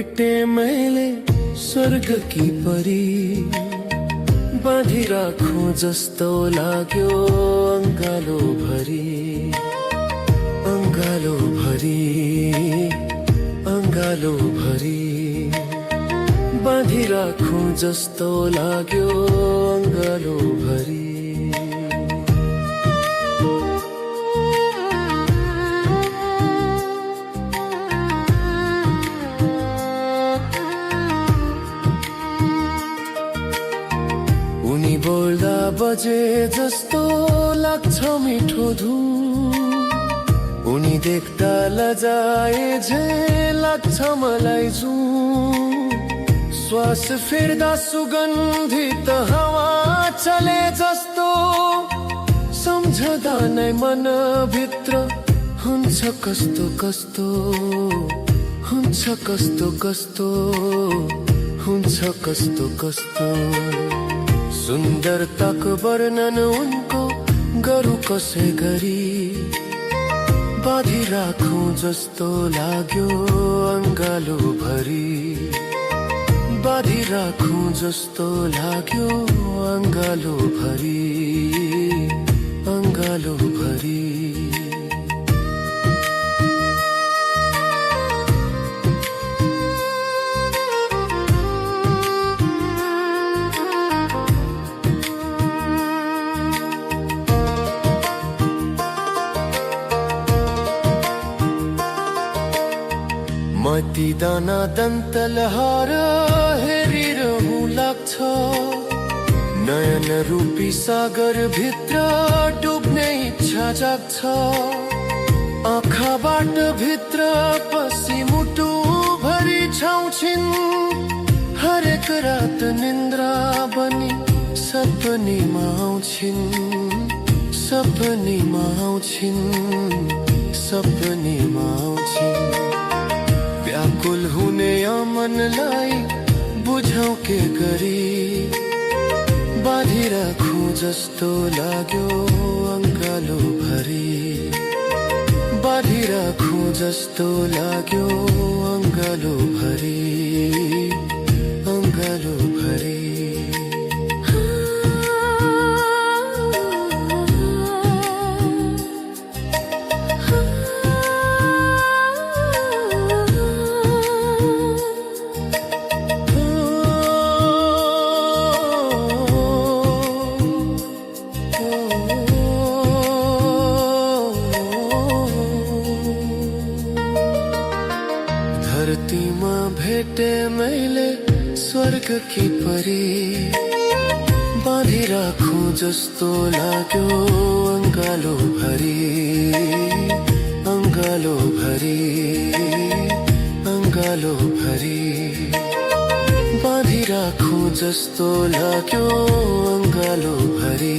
भेटे मैले स्वर्ग की परी, बाँधी राखौं जस्तो लाग्यो अङ्गालो भरी, अङ्गालो भरी, अङ्गालो भरी, बाँधी राखौं जस्तो लाग्यो अङ्गालो भरी। उनी बोल्दा बजे जस्तो लाग्छ मिठो धुन, उनी देख्दा लजाए झै लाग्छ मलाई जुन, श्वास फेर्दा सुगन्धित हावा चले जस्तो, सम्झदा नै मन भित्र हुन्छ कस्तो कस्तो, हुन्छ कस्तो कस्तो, हुन्छ कस्तो कस्तो। सुन्दरताको वर्णन उनको गरौँ कसै गरी, बाँधी राखौं जस्तो लाग्यो अङ्गालो भरी, बाँधी राखौं जस्तो लाग्यो अङ्गालो भरी, अङ्गालो भरी। मती दाना दन्तलहार हेरिरहँ लाग्छ, नयन रूपी सागर भित्र डुब्ने इच्छा जाग्छ, आँखाबाट भित्र पसी मुटु भरि छाउँछिन्, हरेक रात निन्द्रा बनी सपनीमा आउँछिन्, सपनीमा आउँछिन्, सपनीमा आउँछिन्। व्याकुल हुने मनलाई बुझाउ के गरी, बाँधी राखौं जस्तो लाग्यो अङ्गालो भरी, बाँधी राखौं जस्तो लाग्यो अङ्गालो भरी, अङ्गालो भरी। धरतीमा भेटे मैले स्वर्ग की परी, बाँधी राखौं जस्तो लाग्यो अङ्गालो भरी, अङ्गालो भरी, अङ्गालो भरी, बाँधी राखौं जस्तो लाग्यो अङ्गालो भरी।